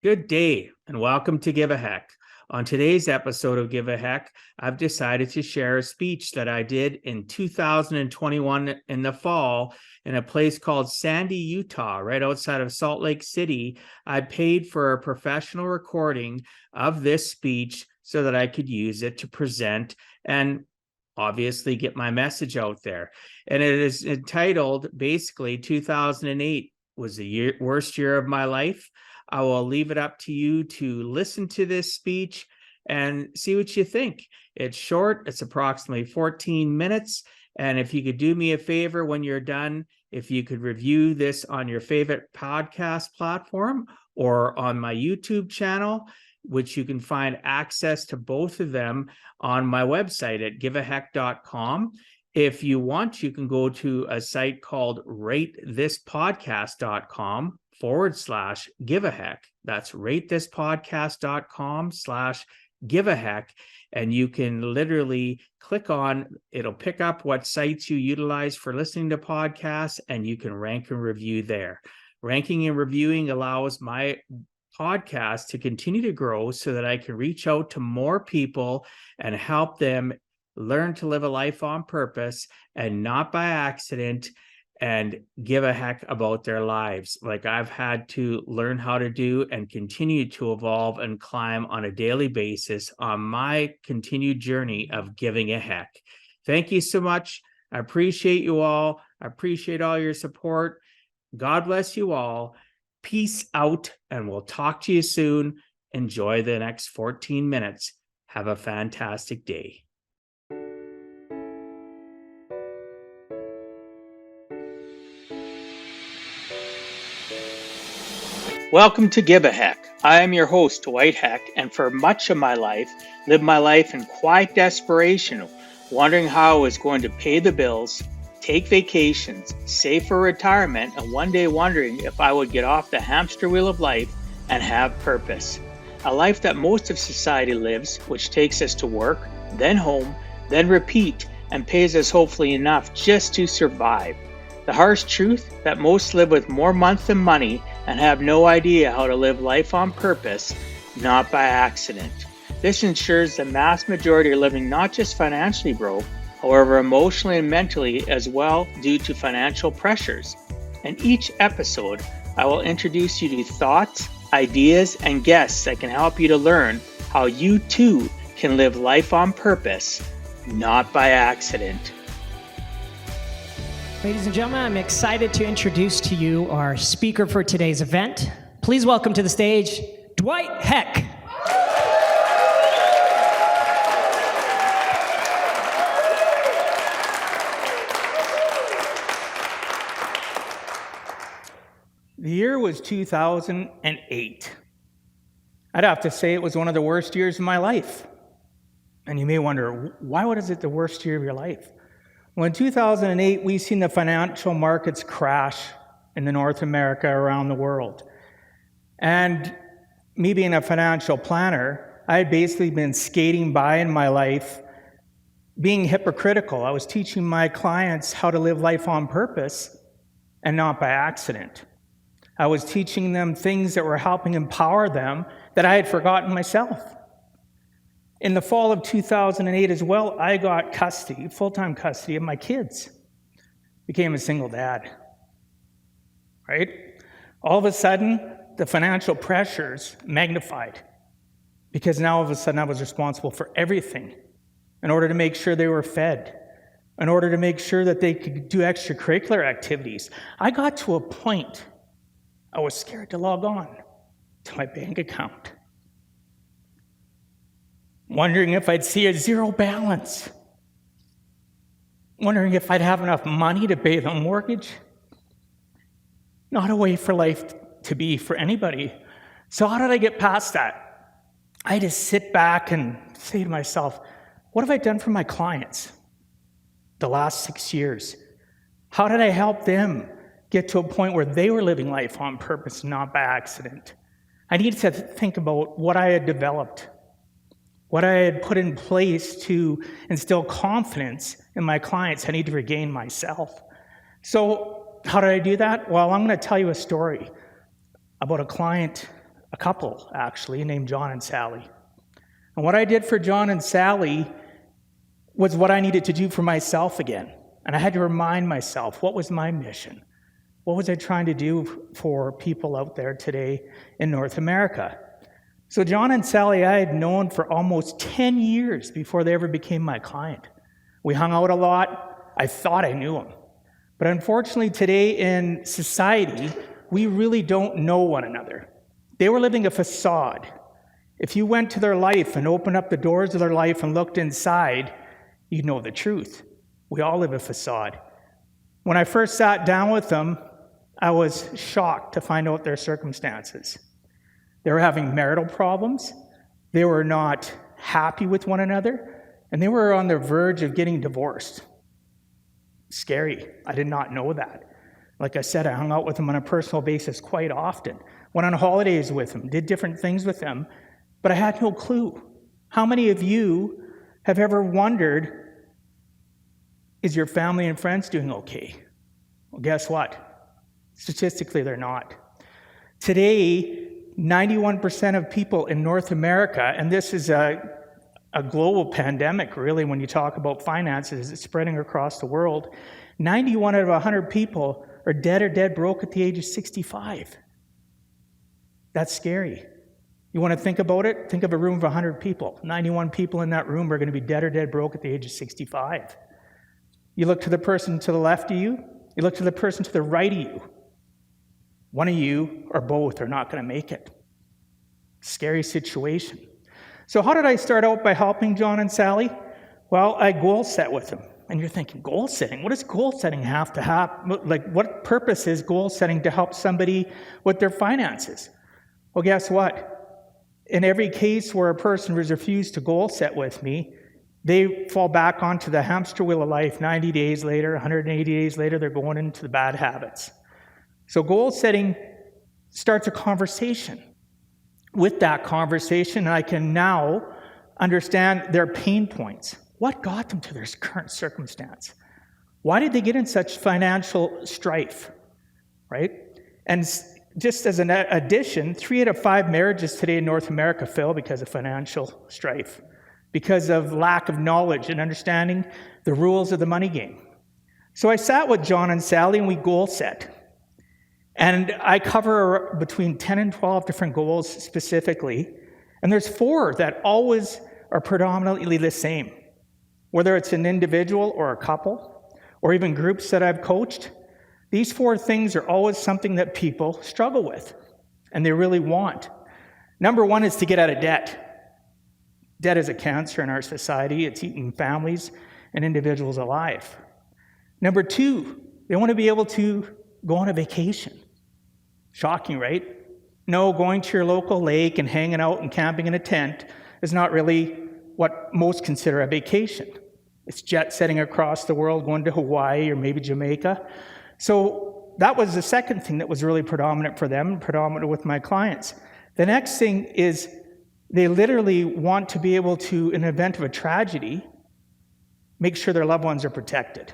Good day and welcome to Give a Heck. On today's episode of Give a Heck, I've decided to share a speech that I did in 2021 in the fall in a place called Sandy, Utah, right outside of Salt Lake City. I paid for a professional recording of this speech so that I could use it to present and obviously get my message out there. And it is entitled, basically, 2008 was the worst year of my life. I will leave it up to you to listen to this speech and see what you think. It's short, it's approximately 14 minutes. And if you could do me a favor when you're done, if you could review this on your favorite podcast platform or on my YouTube channel, which you can find access to both of them on my website at giveaheck.com. If you want, you can go to a site called ratethispodcast.com/giveaheck. That's ratethispodcast.com/giveaheck. And you can literally click on, it'll pick up what sites you utilize for listening to podcasts, and you can rank and review there. Ranking and reviewing allows my podcast to continue to grow so that I can reach out to more people and help them learn to live a life on purpose and not by accident, and give a heck about their lives like I've had to learn how to do and continue to evolve and climb on a daily basis on my continued journey of giving a heck. Thank you so much. I appreciate you all. I appreciate all your support. God bless you all. Peace out, and we'll talk to you soon. Enjoy the next 14 minutes. Have a fantastic day. Welcome to Give a Heck. I am your host, Dwight Heck, and for much of my life, lived my life in quiet desperation, wondering how I was going to pay the bills, take vacations, save for retirement, and one day wondering if I would get off the hamster wheel of life and have purpose. A life that most of society lives, which takes us to work, then home, then repeat, and pays us hopefully enough just to survive. The harsh truth that most live with more month than money and have no idea how to live life on purpose, not by accident. This ensures the mass majority are living not just financially broke, however emotionally and mentally as well due to financial pressures. In each episode, I will introduce you to thoughts, ideas, and guests that can help you to learn how you too can live life on purpose, not by accident. Ladies and gentlemen, I'm excited to introduce to you our speaker for today's event. Please welcome to the stage, Dwight Heck. The year was 2008. I'd have to say it was one of the worst years of my life. And you may wonder, why was it the worst year of your life? Well, in 2008, we seen the financial markets crash in the North America, around the world. And me being a financial planner, I had basically been skating by in my life, being hypocritical. I was teaching my clients how to live life on purpose and not by accident. I was teaching them things that were helping empower them that I had forgotten myself. In the fall of 2008 as well, I got custody, full-time custody of my kids. Became a single dad, right? All of a sudden, the financial pressures magnified because now all of a sudden I was responsible for everything in order to make sure they were fed, in order to make sure that they could do extracurricular activities. I got to a point I was scared to log on to my bank account, wondering if I'd see a zero balance, wondering if I'd have enough money to pay the mortgage. Not a way for life to be for anybody. So how did I get past that? I just sit back and say to myself, what have I done for my clients the last 6 years? How did I help them get to a point where they were living life on purpose, not by accident? I needed to think about what I had developed, what I had put in place to instill confidence in my clients. I need to regain myself. So how did I do that? Well, I'm going to tell you a story about a client a couple actually, named John and Sally. And what I did for John and Sally was what I needed to do for myself again. And I had to remind myself, what was my mission? What was I trying to do for people out there today in North America? So John and Sally I had known for almost 10 years before they ever became my client. We hung out a lot. I thought I knew them. But unfortunately today in society, we really don't know one another. They were living a facade. If you went to their life and opened up the doors of their life and looked inside, you'd know the truth. We all live a facade. When I first sat down with them, I was shocked to find out their circumstances. They were having marital problems. They were not happy with one another. And they were on the verge of getting divorced. Scary. I did not know that. Like I said, I hung out with them on a personal basis quite often. Went on holidays with them, did different things with them, but I had no clue. How many of you have ever wondered, is your family and friends doing okay? Well, guess what? Statistically, they're not. Today, 91% of people in North America, and this is a global pandemic, really, when you talk about finances, it's spreading across the world. 91 out of 100 people are dead or dead broke at the age of 65. That's scary. You want to think about it? Think of a room of 100 people. 91 people in that room are going to be dead or dead broke at the age of 65. You look to the person to the left of you, you look to the person to the right of you. One of you or both are not going to make it. Scary situation. So how did I start out by helping John and Sally? Well, I goal set with them. And you're thinking, goal setting? What does goal setting have to have? Like, what purpose is goal setting to help somebody with their finances? Well, guess what? In every case where a person has refused to goal set with me, they fall back onto the hamster wheel of life. 90 days later, 180 days later, they're going into the bad habits. So goal setting starts a conversation. With that conversation, I can now understand their pain points. What got them to their current circumstance? Why did they get in such financial strife, right? And just as an addition, 3 out of 5 marriages today in North America fail because of financial strife, because of lack of knowledge and understanding the rules of the money game. So I sat with John and Sally and we goal set. And I cover between 10 and 12 different goals specifically. And there's 4 that always are predominantly the same. Whether it's an individual or a couple, or even groups that I've coached, these 4 things are always something that people struggle with, and they really want. Number 1 is to get out of debt. Debt is a cancer in our society. It's eating families and individuals alive. Number 2, they want to be able to go on a vacation. Shocking, right? No, going to your local lake and hanging out and camping in a tent is not really what most consider a vacation. It's jet setting across the world, going to Hawaii or maybe Jamaica. So that was the second thing that was really predominant for them, predominant with my clients. The next thing is they literally want to be able to, in the event of a tragedy, make sure their loved ones are protected,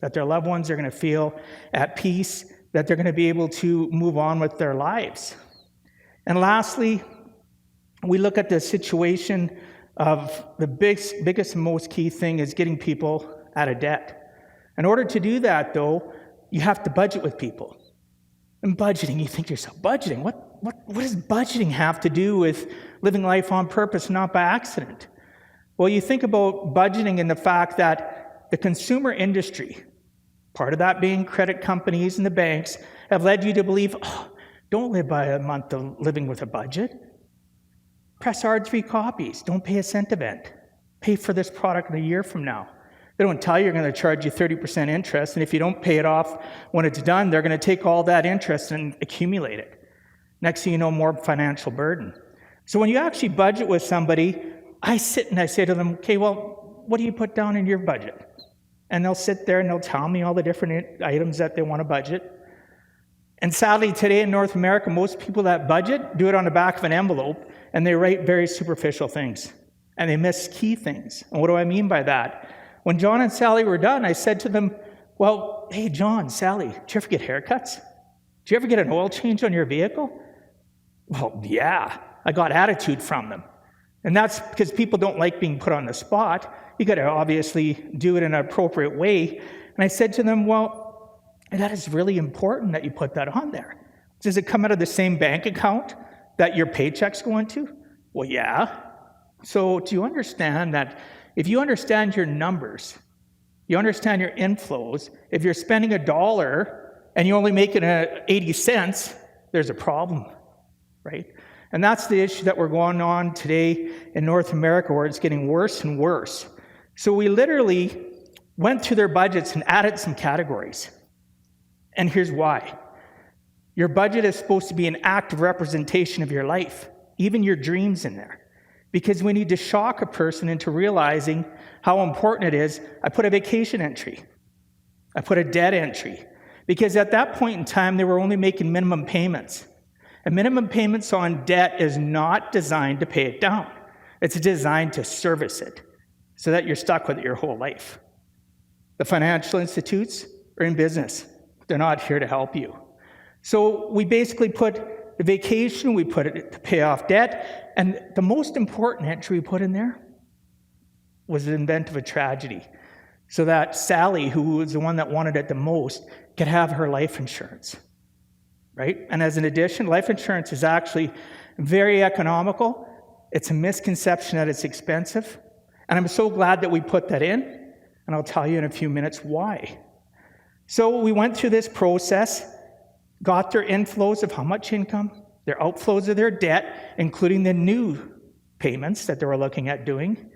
that their loved ones are going to feel at peace, that they're going to be able to move on with their lives. And lastly, we look at the situation of the biggest and most key thing is getting people out of debt. In order to do that, though, you have to budget with people. And budgeting, you think to yourself, budgeting? What does budgeting have to do with living life on purpose, not by accident? Well, you think about budgeting in the fact that the consumer industry, part of that being credit companies and the banks, have led you to believe, don't live by a month of living with a budget. Press R3 copies. Don't pay a cent of it. Pay for this product in a year from now. They don't tell you they're going to charge you 30% interest, and if you don't pay it off when it's done, they're going to take all that interest and accumulate it. Next thing you know, more financial burden. So when you actually budget with somebody, I sit and I say to them, okay, well, what do you put down in your budget? And they'll sit there and they'll tell me all the different items that they want to budget. And sadly, today in North America, most people that budget do it on the back of an envelope, and they write very superficial things, and they miss key things. And what do I mean by that? When John and Sally were done, I said to them, well, hey, John, Sally, do you ever get haircuts? Do you ever get an oil change on your vehicle? Well, yeah, I got attitude from them. And that's because people don't like being put on the spot. You got to obviously do it in an appropriate way. And I said to them, well, that is really important that you put that on there. Does it come out of the same bank account that your paycheck's going to? Well, yeah. So do you understand that if you understand your numbers, you understand your inflows, if you're spending $1 and you're only making 80 cents, there's a problem, right? And that's the issue that we're going on today in North America, where it's getting worse and worse. So we literally went through their budgets and added some categories. And here's why. Your budget is supposed to be an active representation of your life, even your dreams in there. Because we need to shock a person into realizing how important it is. I put a vacation entry. I put a debt entry. Because at that point in time, they were only making minimum payments. And minimum payments on debt is not designed to pay it down. It's designed to service it so that you're stuck with it your whole life. The financial institutes are in business. They're not here to help you. So we basically put the vacation, we put it to pay off debt, and the most important entry we put in there was the event of a tragedy, so that Sally, who was the one that wanted it the most, could have her life insurance, right? And as an addition, life insurance is actually very economical. It's a misconception that it's expensive, and I'm so glad that we put that in, and I'll tell you in a few minutes why. So we went through this process, got their inflows of how much income, their outflows of their debt, including the new payments that they were looking at doing.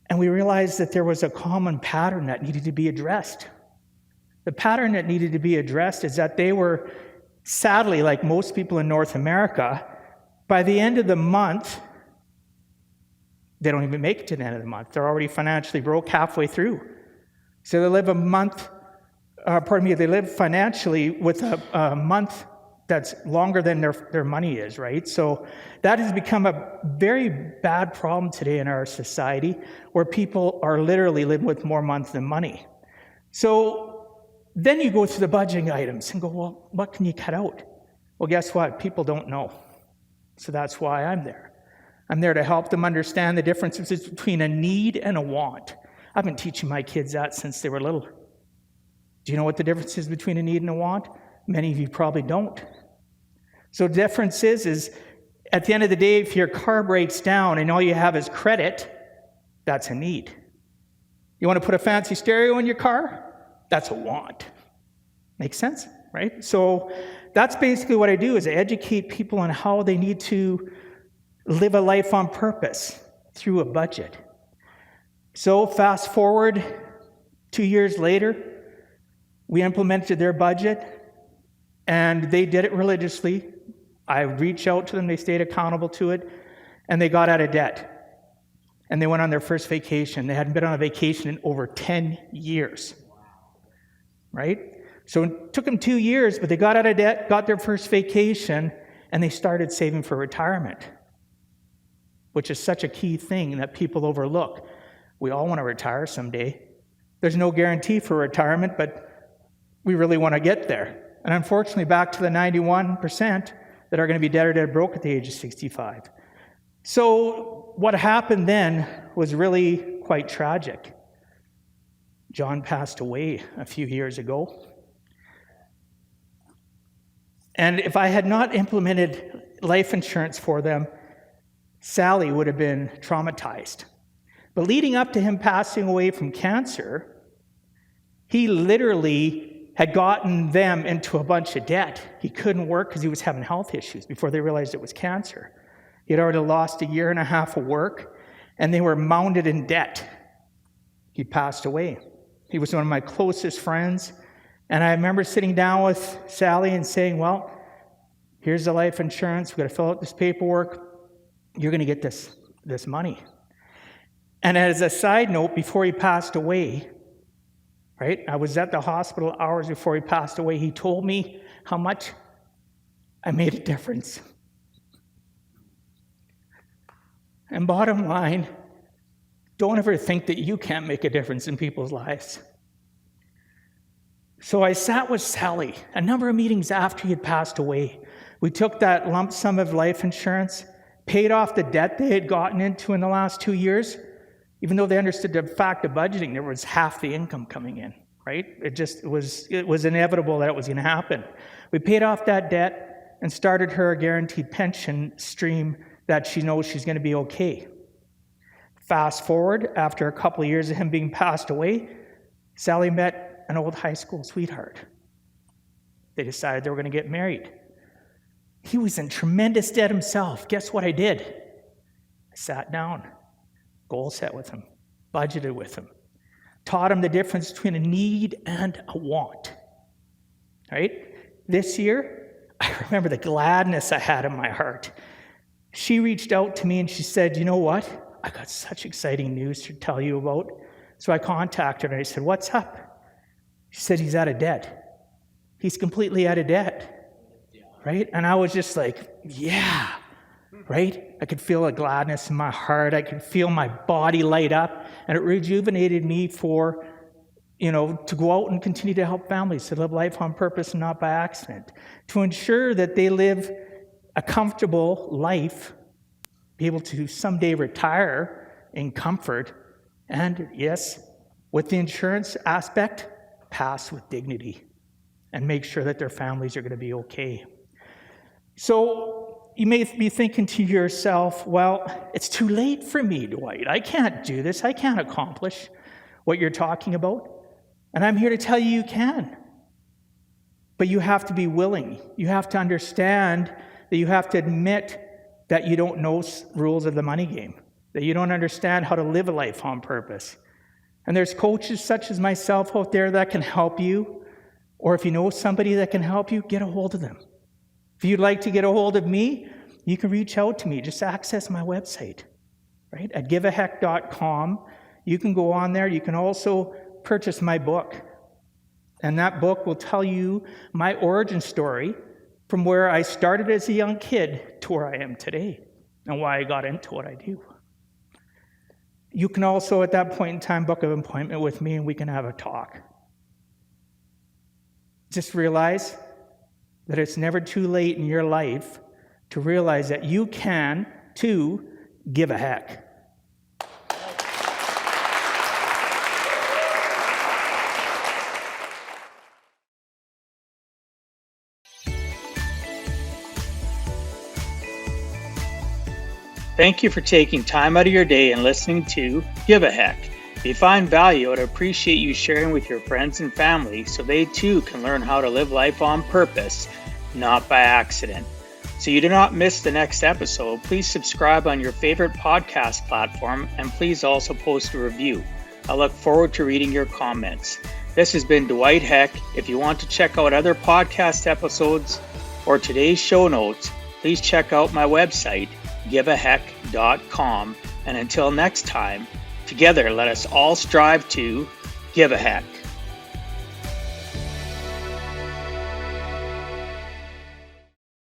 And we realized that there was a common pattern that needed to be addressed. The pattern that needed to be addressed is that they were, sadly, like most people in North America, by the end of the month, they don't even make it to the end of the month. They're already financially broke halfway through. So they live they live financially with a month that's longer than their money is, right? So that has become a very bad problem today in our society, where people are literally living with more months than money. So then you go through the budgeting items and go, well, what can you cut out? Well, guess what? People don't know. So that's why I'm there. I'm there to help them understand the differences between a need and a want. I've been teaching my kids that since they were little. Do you know what the difference is between a need and a want? Many of you probably don't. So the difference is at the end of the day, if your car breaks down and all you have is credit, that's a need. You want to put a fancy stereo in your car? That's a want. Makes sense, right? So that's basically what I do, is I educate people on how they need to live a life on purpose through a budget. So fast forward 2 years later, we implemented their budget, and they did it religiously. I reached out to them, they stayed accountable to it, and they got out of debt. And they went on their first vacation. They hadn't been on a vacation in over 10 years, right? So it took them 2 years, but they got out of debt, got their first vacation, and they started saving for retirement, which is such a key thing that people overlook. We all want to retire someday. There's no guarantee for retirement, but we really want to get there. And unfortunately, back to the 91% that are going to be dead or dead broke at the age of 65. So what happened then was really quite tragic. John passed away a few years ago. And if I had not implemented life insurance for them, Sally would have been traumatized. But leading up to him passing away from cancer, he literally had gotten them into a bunch of debt. He couldn't work because he was having health issues before they realized it was cancer. He had already lost 1.5 years of work, and they were mounted in debt. He passed away. He was one of my closest friends, and I remember sitting down with Sally and saying, well, here's the life insurance. We've got to fill out this paperwork. You're going to get this money. And as a side note, before he passed away, right, I was at the hospital hours before he passed away. He told me how much I made a difference. And bottom line, don't ever think that you can't make a difference in people's lives. So I sat with Sally a number of meetings after he had passed away. We took that lump sum of life insurance, paid off the debt they had gotten into in the last 2 years. Even though they understood the fact of budgeting, there was half the income coming in, right? It was inevitable that it was going to happen. We paid off that debt and started her a guaranteed pension stream that she knows she's going to be okay. Fast forward, after a couple of years of him being passed away, Sally met an old high school sweetheart. They decided they were going to get married. He was in tremendous debt himself. Guess what I did? I sat down, goal set with him, budgeted with him, taught him the difference between a need and a want. Right? This year, I remember the gladness I had in my heart. She reached out to me and she said, you know what? I got such exciting news to tell you about. So I contacted her and I said, what's up? She said, he's out of debt. He's completely out of debt. Right? And I was just like, yeah, right? I could feel a gladness in my heart. I could feel my body light up, and it rejuvenated me for, to go out and continue to help families, to live life on purpose and not by accident, to ensure that they live a comfortable life, be able to someday retire in comfort, and yes, with the insurance aspect, pass with dignity and make sure that their families are going to be okay. So you may be thinking to yourself, well, it's too late for me, Dwight. I can't do this. I can't accomplish what you're talking about. And I'm here to tell you can. But you have to be willing. You have to understand that you have to admit that you don't know rules of the money game, that you don't understand how to live a life on purpose. And there's coaches such as myself out there that can help you. Or if you know somebody that can help you, get a hold of them. If you'd like to get a hold of me, you can reach out to me. Just access my website, right, at giveaheck.com. You can go on there. You can also purchase my book. And that book will tell you my origin story from where I started as a young kid to where I am today and why I got into what I do. You can also, at that point in time, book an appointment with me and we can have a talk. Just realize that it's never too late in your life to realize that you can, too, give a heck. Thank you for taking time out of your day and listening to Give a Heck. If you find value, I'd appreciate you sharing with your friends and family so they too can learn how to live life on purpose, not by accident. So you do not miss the next episode, please subscribe on your favorite podcast platform and please also post a review. I look forward to reading your comments. This has been Dwight Heck. If you want to check out other podcast episodes or today's show notes, please check out my website, giveaheck.com. And until next time, together let us all strive to give a heck.